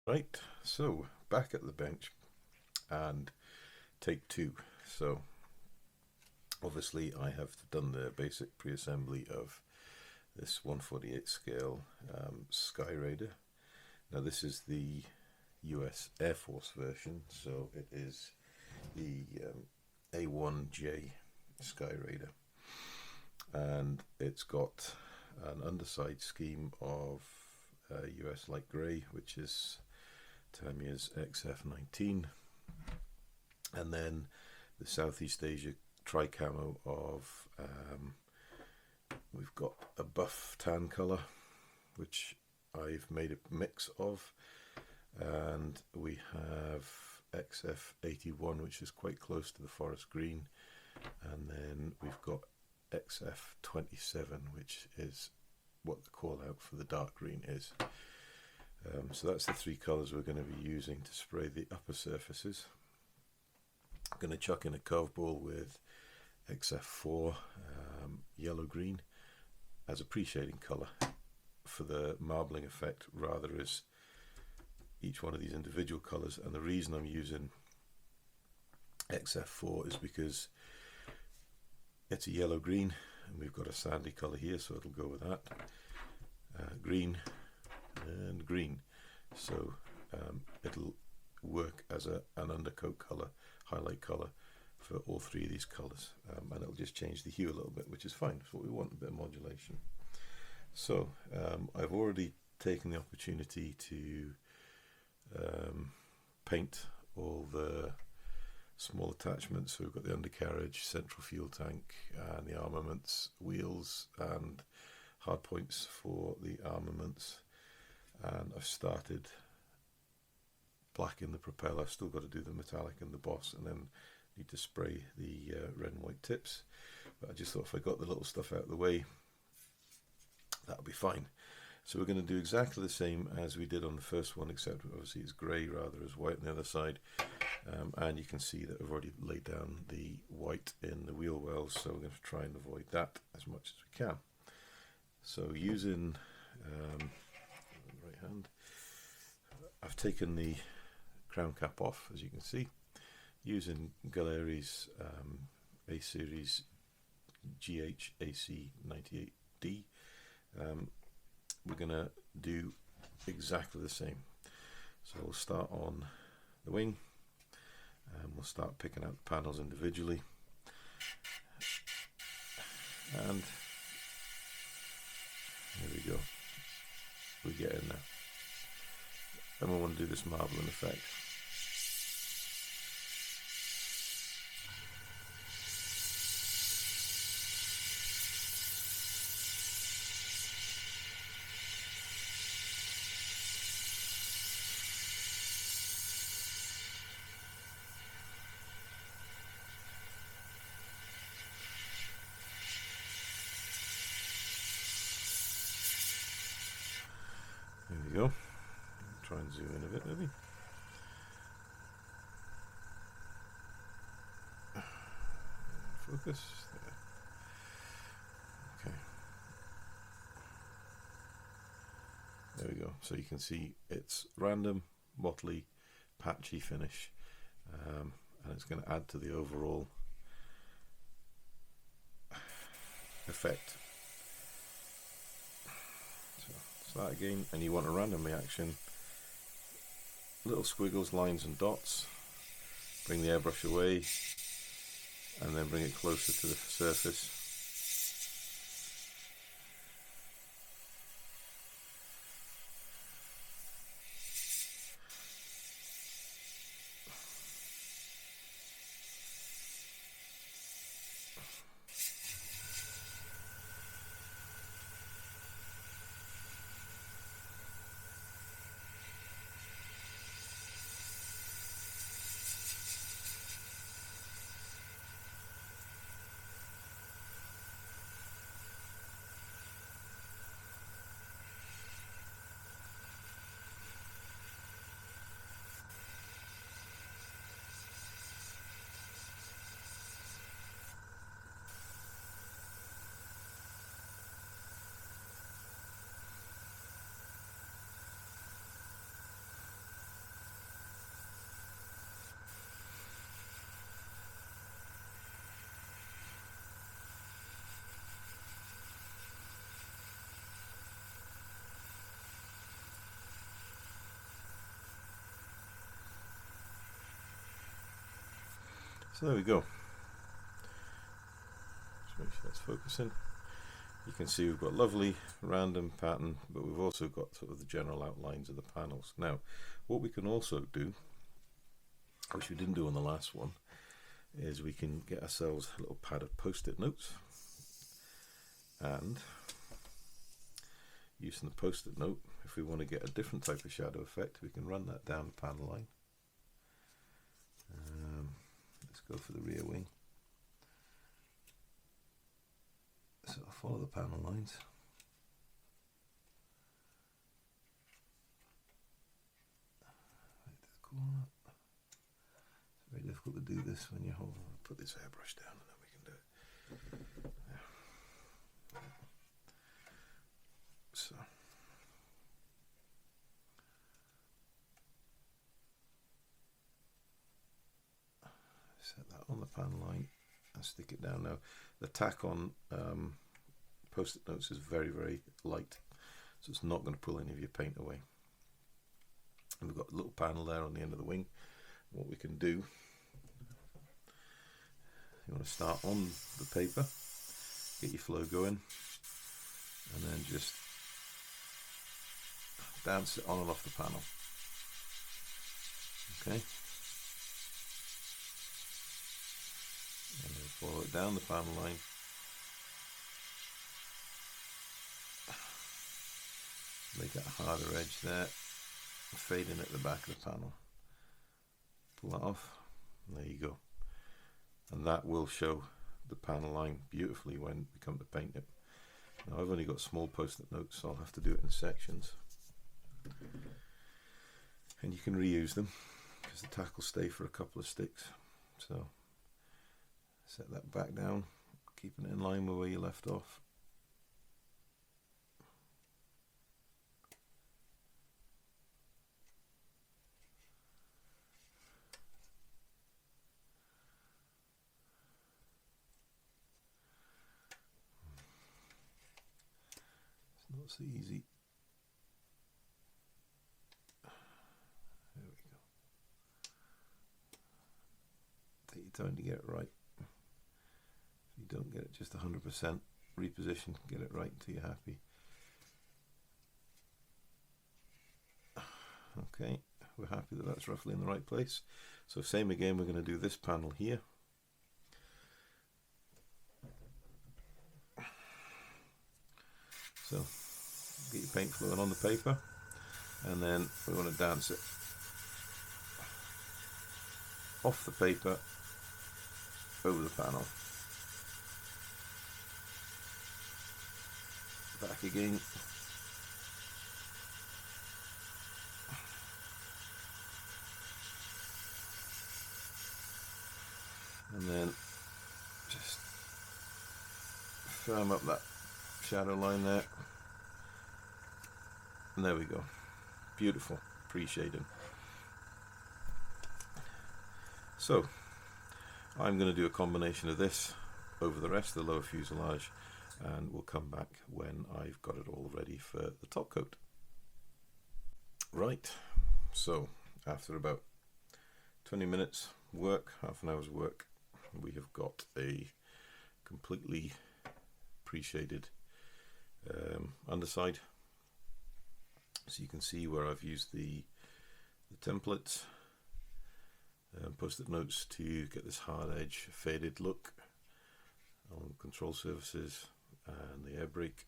Right, so back at the bench and take two. So obviously I have done the basic pre-assembly of this 1/48 scale Skyraider. Now this is the US Air Force version, so it is the A-1J Skyraider, and it's got an underside scheme of US light grey, which is Tamiya's XF-19, and then the Southeast Asia tri-camo of we've got a buff tan colour, which I've made a mix of, and we have XF-81, which is quite close to the forest green, and then we've got XF-27, which is what the call out for the dark green is. So that's the three colours we're going to be using to spray the upper surfaces. I'm going to chuck in a curveball with XF4 yellow green as a pre-shading colour for the marbling effect, rather as each one of these individual colours. And the reason I'm using XF4 is because it's a yellow green and we've got a sandy colour here, so it'll go with that. Green and green, so it'll work as an undercoat colour, highlight colour for all three of these colours, and it'll just change the hue a little bit, which is fine. That's what we want, a bit of modulation. So I've already taken the opportunity to paint all the small attachments. So we've got the undercarriage, central fuel tank, and the armaments, wheels and hard points for the armaments, and I've started blacking the propeller. I've still got to do the metallic and the boss, and then need to spray the red and white tips, but I just thought if I got the little stuff out of the way, that'll be fine. So we're going to do exactly the same as we did on the first one, except obviously it's grey rather as white on the other side, and you can see that I've already laid down the white in the wheel wells, so we're going to try and avoid that as much as we can. So using right hand, I've taken the crown cap off, as you can see, using Gaahleri A-Series GHAC-98D. We're going to do exactly the same. So we'll start on the wing, and we'll start picking out the panels individually, and there we go, we get in there. Then we want to do this marbling effect. There we go. Try and zoom in a bit, maybe. Focus. There. Okay. There we go. So you can see it's random, mottly, patchy finish, and it's going to add to the overall effect. Start again, and you want a random reaction, little squiggles, lines and dots. Bring the airbrush away and then bring it closer to the surface. So there we go. Just make sure that's focusing. You can see we've got lovely random pattern, but we've also got sort of the general outlines of the panels. Now, what we can also do, which we didn't do on the last one, is we can get ourselves a little pad of post-it notes, and using the post-it note, if we want to get a different type of shadow effect, we can run that down the panel line. Let's go for the rear wing. So I'll follow the panel lines. Right to the corner. It's very difficult to do this when you hold. Put this airbrush down and then we can do it. Yeah. So. Set that on the panel line and stick it down. Now the tack on post-it notes is very, very light, so it's not going to pull any of your paint away. And we've got a little panel there on the end of the wing. What we can do, you want to start on the paper, get your flow going, and then just dance it on and off the panel. Okay. And then follow it down the panel line. Make it a harder edge there. Fade in at the back of the panel. Pull that off. And there you go. And that will show the panel line beautifully when we come to paint it. Now I've only got small post-it notes, so I'll have to do it in sections. And you can reuse them because the tack will stay for a couple of sticks. So set that back down, keeping it in line with where you left off. It's not so easy. There we go. Take your time to get it right. If you don't get it just 100%, reposition, get it right until you're happy. Okay, we're happy that that's roughly in the right place. So same again, we're going to do this panel here. So get your paint flowing on the paper, and then we want to dance it off the paper over the panel. Back again. And then just firm up that shadow line there. And there we go. Beautiful pre-shading. So I'm going to do a combination of this over the rest of the lower fuselage, and we'll come back when I've got it all ready for the top coat. Right, so after about 20 minutes work, half an hour's work, we have got a completely pre-shaded underside. So you can see where I've used the templates, post-it notes to get this hard edge faded look on control surfaces and the air brake.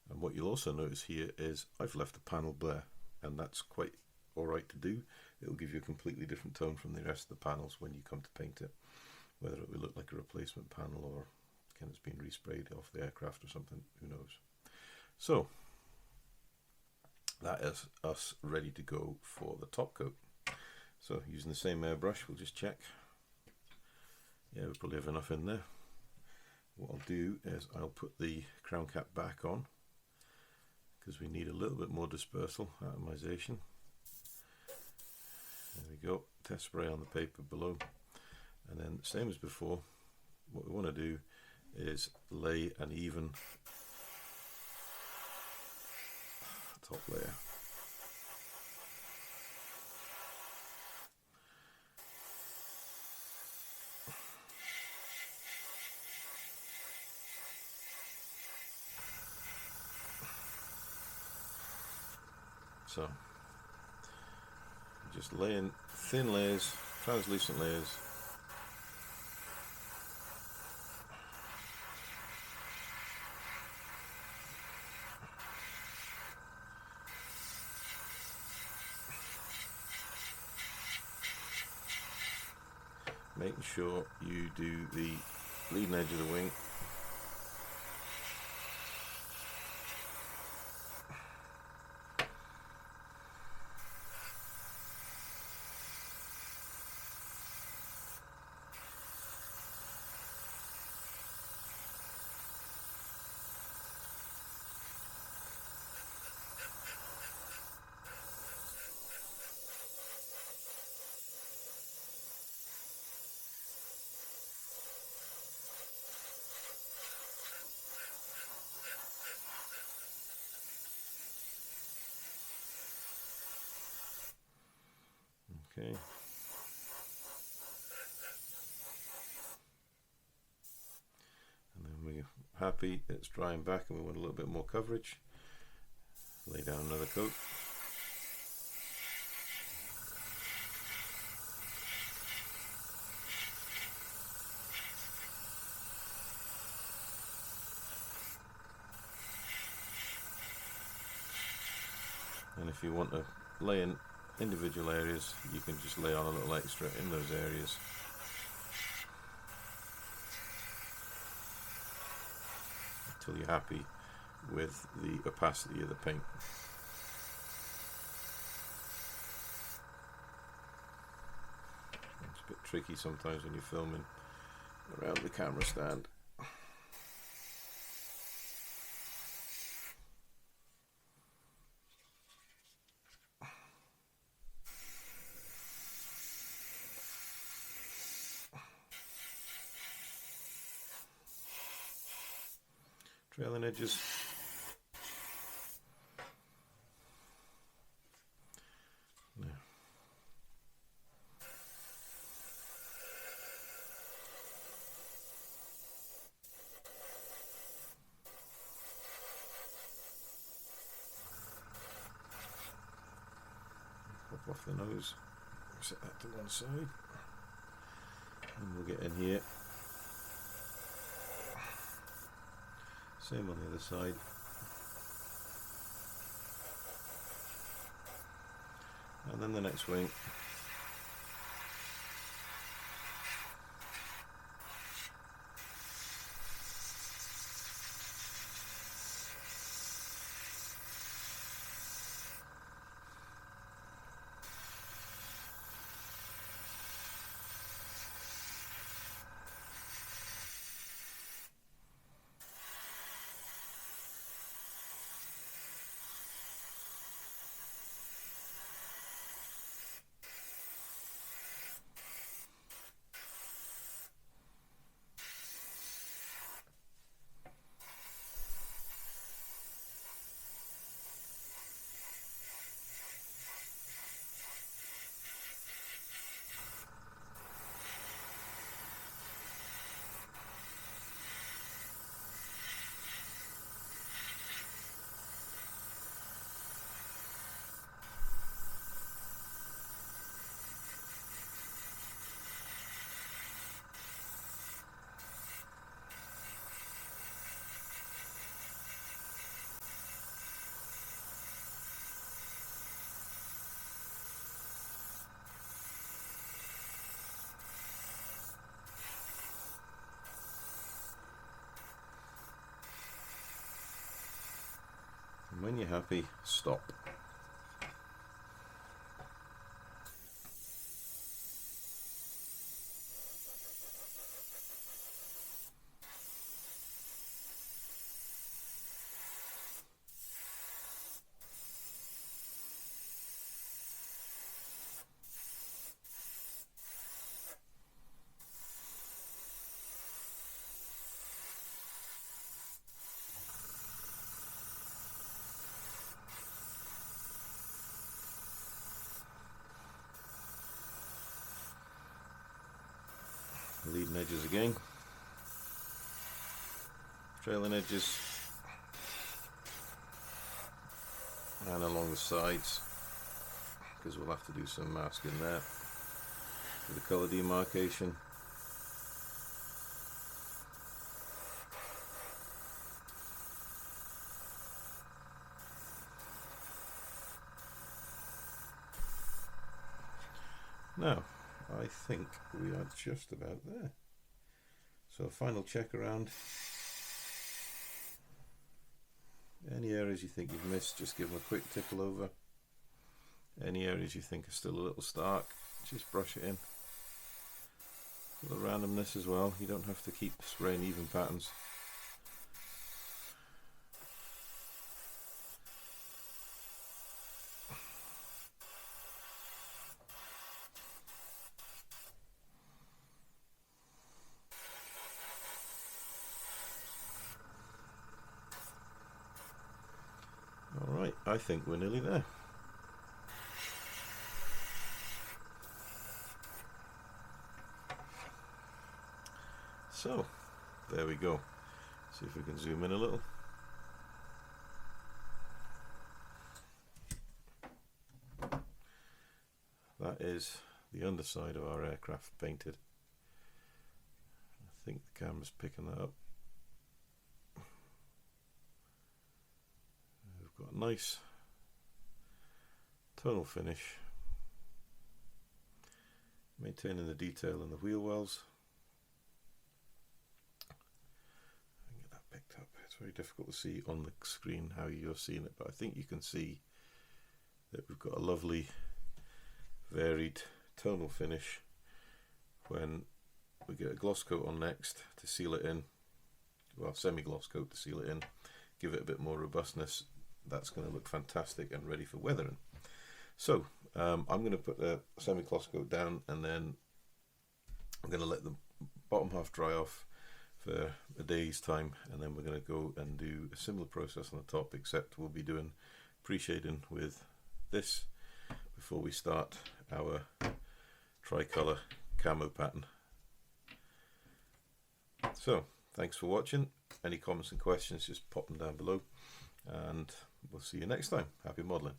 And what you'll also notice here is I've left the panel bare, and that's quite alright to do. It'll give you a completely different tone from the rest of the panels when you come to paint it, whether it will look like a replacement panel or again it's been resprayed off the aircraft or something, who knows. So that is us ready to go for the top coat. So using the same airbrush, we'll just check. Yeah, we probably have enough in there. What I'll do is I'll put the crown cap back on because we need a little bit more dispersal, atomization. There we go, test spray on the paper below. And then same as before, what we want to do is lay an even top layer. So just lay in thin layers, translucent layers. Making sure you do the leading edge of the wing. Okay. And then we're happy it's drying back and we want a little bit more coverage. Lay down another coat. And if you want to lay in individual areas, you can just lay on a little extra in those areas. Until you're happy with the opacity of the paint. It's a bit tricky sometimes when you're filming around the camera stand. Trailing edges. No. Pop off the nose. Set that to one side. And we'll get in here. Same on the other side. And then the next wing. And when you're happy, stop. Leading edges again, trailing edges, and along the sides. because we'll have to do some masking there for the colour demarcation. Now, I think we are just about there. So a final check around. Any areas you think you've missed, just give them a quick tickle over. Any areas you think are still a little stark, just brush it in. A little randomness as well, you don't have to keep spraying even patterns. Alright, I think we're nearly there. So, there we go. See if we can zoom in a little. That is the underside of our aircraft painted. I think the camera's picking that up. We've got a nice tonal finish, maintaining the detail in the wheel wells. I can get that picked up. It's very difficult to see on the screen how you're seeing it, but I think you can see that we've got a lovely varied tonal finish when we get a gloss coat on next to seal it in, well, semi-gloss coat to seal it in, give it a bit more robustness. That's going to look fantastic and ready for weathering. So I'm going to put the semi-gloss coat down, and then I'm going to let the bottom half dry off for a day's time, and then we're going to go and do a similar process on the top, except we'll be doing pre-shading with this before we start our tricolour camo pattern. So thanks for watching. Any comments and questions, just pop them down below, and we'll see you next time. Happy modelling.